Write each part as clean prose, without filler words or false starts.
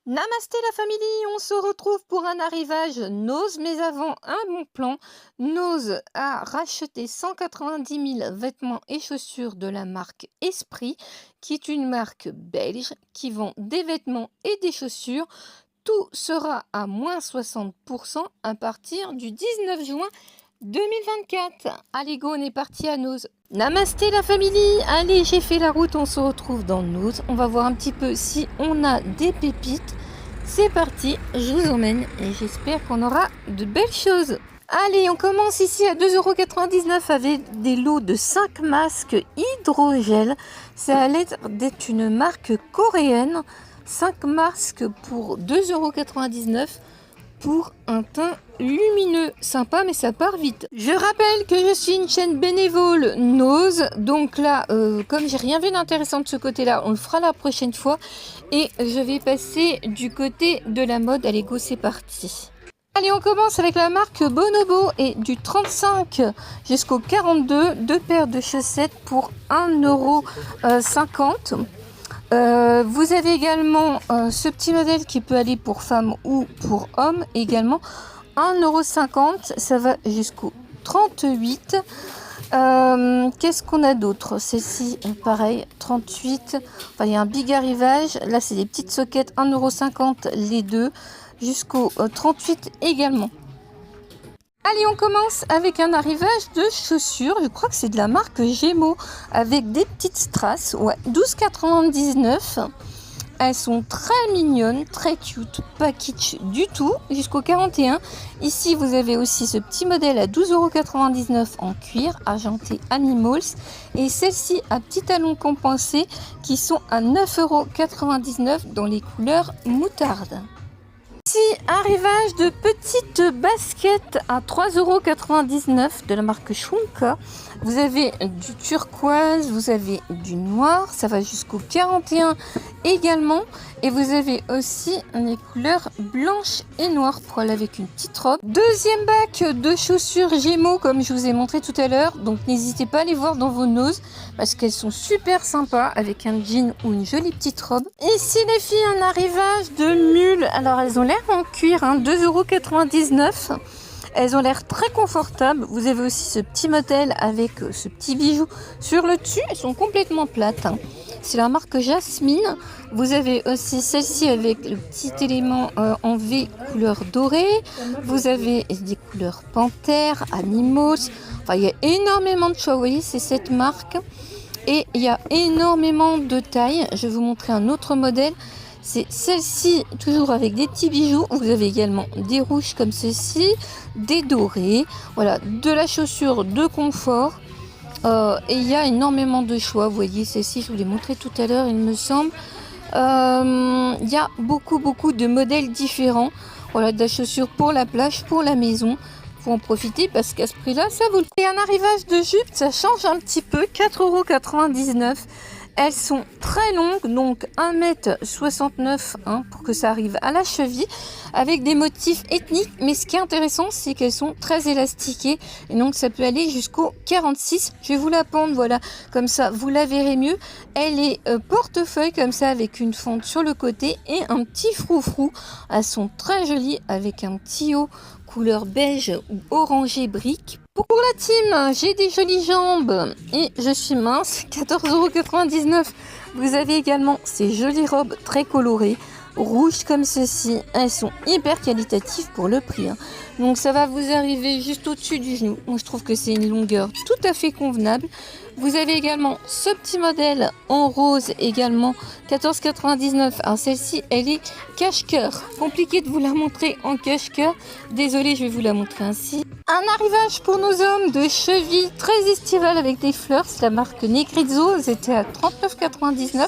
Namasté la famille, on se retrouve pour un arrivage Nose, mais avant un bon plan. Nose a racheté 190 000 vêtements et chaussures de la marque Esprit, qui est une marque belge qui vend des vêtements et des chaussures. Tout sera à moins 60% à partir du 19 juin 2024. Allez go, on est parti à Nose. Namasté la famille, allez j'ai fait la route, on se retrouve dans Nose. On va voir un petit peu si on a des pépites. C'est parti, je vous emmène et j'espère qu'on aura de belles choses. Allez, on commence ici à 2,99 € avec des lots de 5 masques hydrogel. Ça a l'air d'être une marque coréenne. 5 masques pour 2,99 € pour un teint lumineux. Sympa, mais ça part vite. Je rappelle que je suis une chaîne bénévole Nose. Donc là, comme j'ai rien vu d'intéressant de ce côté-là, on le fera la prochaine fois. Et je vais passer du côté de la mode. Allez, go, c'est parti. Allez, on commence avec la marque Bonobo et du 35 jusqu'au 42. Deux paires de chaussettes pour 1,50 €. Vous avez également ce petit modèle qui peut aller pour femmes ou pour hommes également. 1,50 €, ça va jusqu'au 38. Qu'est-ce qu'on a d'autre? Celle-ci, pareil, 38. Enfin, il y a un big arrivage. Là, c'est des petites soquettes, 1,50 € les deux, jusqu'au 38 également. Allez, on commence avec un arrivage de chaussures. Je crois que c'est de la marque Gémeaux avec des petites strass. Ouais, 12,99 €. Elles sont très mignonnes, très cute, pas kitsch du tout, jusqu'au 41. Ici, vous avez aussi ce petit modèle à 12,99 € en cuir, argenté Animals. Et celle-ci à petit talon compensé qui sont à 9,99 € dans les couleurs moutarde. Ici, arrivage de petites baskets à 3,99 € de la marque Schunka. Vous avez du turquoise, vous avez du noir, ça va jusqu'au 41 également. Et vous avez aussi les couleurs blanches et noires pour aller avec une petite robe. Deuxième bac de chaussures Gémeaux comme je vous ai montré tout à l'heure. Donc n'hésitez pas à les voir dans vos noses parce qu'elles sont super sympas avec un jean ou une jolie petite robe. Ici les filles, un arrivage de mules. Alors elles ont l'air en cuir, 2,99 €. Elles ont l'air très confortables. Vous avez aussi ce petit modèle avec ce petit bijou sur le dessus. Elles sont complètement plates. C'est la marque Jasmine. Vous avez aussi celle-ci avec le petit élément en V couleur dorée. Vous avez des couleurs panthère, animaux. Enfin, il y a énormément de choix. Vous voyez, c'est cette marque. Et il y a énormément de tailles. Je vais vous montrer un autre modèle. C'est celle-ci, toujours avec des petits bijoux. Vous avez également des rouges comme ceci, des dorés. Voilà, de la chaussure de confort. Et il y a énormément de choix. Vous voyez, celle-ci, je vous l'ai montré tout à l'heure, il me semble. Il y a beaucoup de modèles différents. Voilà, de la chaussure pour la plage, pour la maison. Faut en profiter parce qu'à ce prix-là, ça vaut le coup. Et un arrivage de jupe, ça change un petit peu. 4,99 €. Elles sont très longues, donc 1,69 m pour que ça arrive à la cheville, avec des motifs ethniques. Mais ce qui est intéressant, c'est qu'elles sont très élastiquées, et donc ça peut aller jusqu'au 46. Je vais vous la pendre, voilà, comme ça vous la verrez mieux. Elle est portefeuille comme ça, avec une fente sur le côté et un petit froufrou. Elles sont très jolies avec un petit haut couleur beige ou orangé brique. Pour la team, j'ai des jolies jambes et je suis mince, 14,99 €. Vous avez également ces jolies robes très colorées, rouges comme ceci. Elles sont hyper qualitatives pour le prix. Donc ça va vous arriver juste au-dessus du genou. Donc je trouve que c'est une longueur tout à fait convenable. Vous avez également ce petit modèle en rose également, 14,99 €. Alors celle-ci, elle est cache-cœur. Compliqué de vous la montrer en cache-cœur. Désolée, je vais vous la montrer ainsi. Un arrivage pour nos hommes de chevilles très estivales avec des fleurs. C'est la marque Negrizzo. Elles étaient à 39,99 €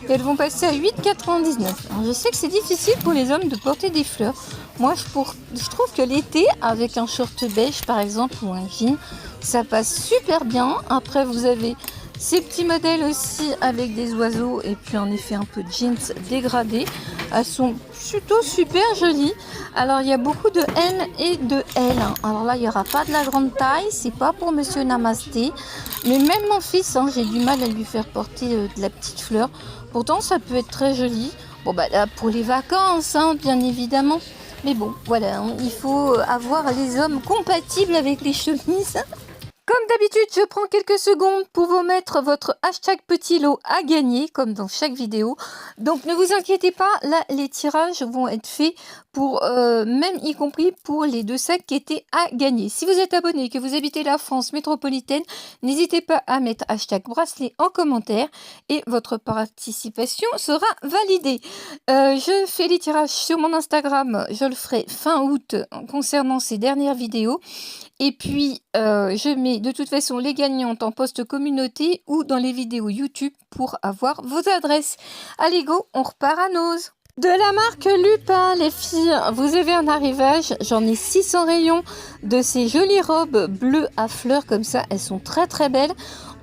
et elles vont passer à 8,99 €. Alors je sais que c'est difficile pour les hommes de porter des fleurs. Moi, je trouve que l'été, avec un short beige par exemple ou un jean, ça passe super bien. Après, vous avez ces petits modèles aussi avec des oiseaux et puis en effet un peu de jeans dégradés. Elles sont plutôt super jolies. Alors, il y a beaucoup de M et de L. Alors là, il n'y aura pas de la grande taille. C'est pas pour Monsieur Namasté. Mais même mon fils, j'ai du mal à lui faire porter de la petite fleur. Pourtant, ça peut être très joli. Bon bah là pour les vacances, hein, bien évidemment. Mais bon, voilà, hein, il faut avoir les hommes compatibles avec les chemises. Comme d'habitude, je prends quelques secondes pour vous mettre votre hashtag petit lot à gagner, comme dans chaque vidéo. Donc ne vous inquiétez pas, là les tirages vont être faits pour, même y compris pour les 2 sacs qui étaient à gagner. Si vous êtes abonné et que vous habitez la France métropolitaine, n'hésitez pas à mettre hashtag bracelet en commentaire et votre participation sera validée. Je fais les tirages sur mon Instagram, je le ferai fin août concernant ces dernières vidéos. Et puis, je mets de toute façon les gagnantes en post communauté ou dans les vidéos YouTube pour avoir vos adresses. Allez go, on repart à Nose. De la marque Lupin, les filles, vous avez un arrivage. J'en ai 600 rayons de ces jolies robes bleues à fleurs comme ça. Elles sont très très belles.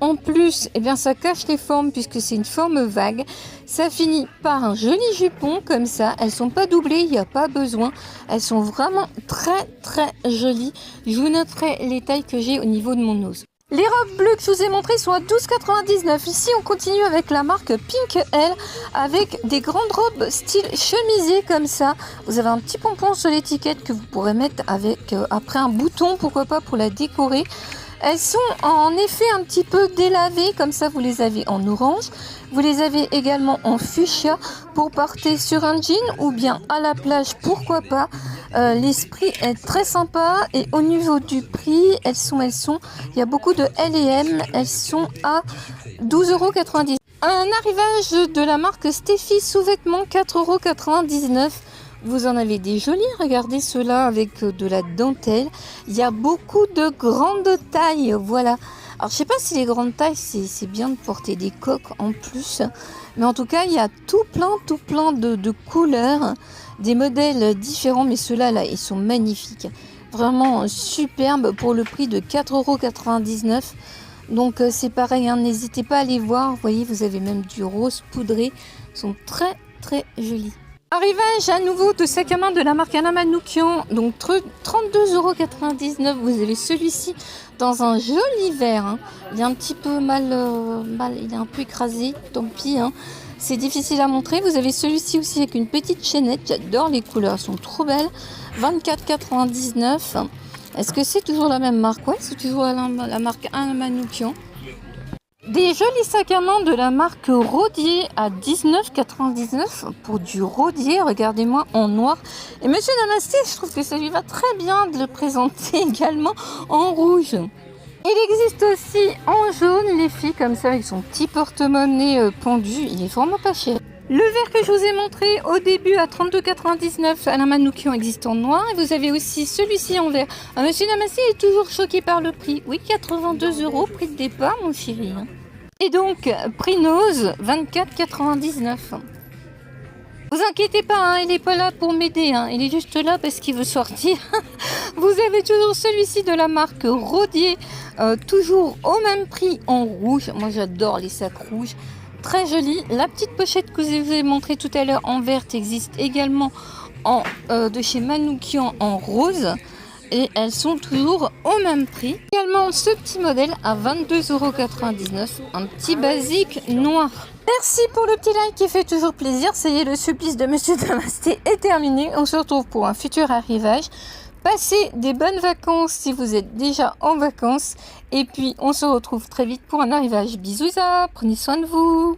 En plus, eh bien, ça cache les formes puisque c'est une forme vague. Ça finit par un joli jupon comme ça. Elles sont pas doublées, il n'y a pas besoin. Elles sont vraiment très très jolies. Je vous noterai les tailles que j'ai au niveau de mon nose. Les robes bleues que je vous ai montrées sont à 12,99 €. Ici, on continue avec la marque Pink L avec des grandes robes style chemisier comme ça. Vous avez un petit pompon sur l'étiquette que vous pourrez mettre avec après un bouton, pourquoi pas, pour la décorer. Elles sont en effet un petit peu délavées, comme ça vous les avez en orange. Vous les avez également en fuchsia pour porter sur un jean ou bien à la plage, pourquoi pas. L'esprit est très sympa et au niveau du prix, elles sont, il y a beaucoup de L et M, elles sont à 12,90 €. Un arrivage de la marque Steffi sous-vêtements, 4,99 €. Vous en avez des jolis, regardez ceux-là avec de la dentelle. Il y a beaucoup de grandes tailles, voilà. Alors je sais pas si les grandes tailles, c'est bien de porter des coques en plus. Mais en tout cas, il y a tout plein de couleurs, des modèles différents. Mais ceux-là, là, ils sont magnifiques. Vraiment superbes pour le prix de 4,99 €. Donc c'est pareil, hein, n'hésitez pas à les voir. Vous voyez, vous avez même du rose poudré. Ils sont très très jolis. Arrivage à nouveau de sac à main de la marque Anna Manoukian, donc 32,99 €. Vous avez celui-ci dans un joli vert. Hein. Il est un petit peu mal, il est un peu écrasé, tant pis. Hein. C'est difficile à montrer. Vous avez celui-ci aussi avec une petite chaînette. J'adore les couleurs, elles sont trop belles. 24,99 €. Est-ce que c'est toujours la même marque? Oui, c'est toujours la marque Anna Manoukian. Des jolis sacs à main de la marque Rodier à 19,99 € pour du Rodier, regardez-moi, en noir. Et Monsieur Namasté, je trouve que ça lui va très bien de le présenter également en rouge. Il existe aussi en jaune, les filles, comme ça, avec son petit porte-monnaie pendu. Il est vraiment pas cher. Le vert que je vous ai montré au début à 32,99 € à la Manoukian existe en noir. Et vous avez aussi celui-ci en vert. Ah, Monsieur Namasté est toujours choqué par le prix. Oui, 82 €, prix de départ, mon chéri. Et donc, prix Nose, 24,99 €. Vous inquiétez pas, hein, il n'est pas là pour m'aider. Hein, il est juste là parce qu'il veut sortir. Vous avez toujours celui-ci de la marque Rodier, toujours au même prix en rouge. Moi, j'adore les sacs rouges. Très joli. La petite pochette que je vous ai montrée tout à l'heure en verte existe également de chez Manoukian en rose. Et elles sont toujours au même prix. Également ce petit modèle à 22,99 €. Un petit basique noir. Merci pour le petit like qui fait toujours plaisir. Ça y est, le supplice de Monsieur Namasté est terminé. On se retrouve pour un futur arrivage. Passez des bonnes vacances si vous êtes déjà en vacances. Et puis on se retrouve très vite pour un arrivage. Bisous, prenez soin de vous.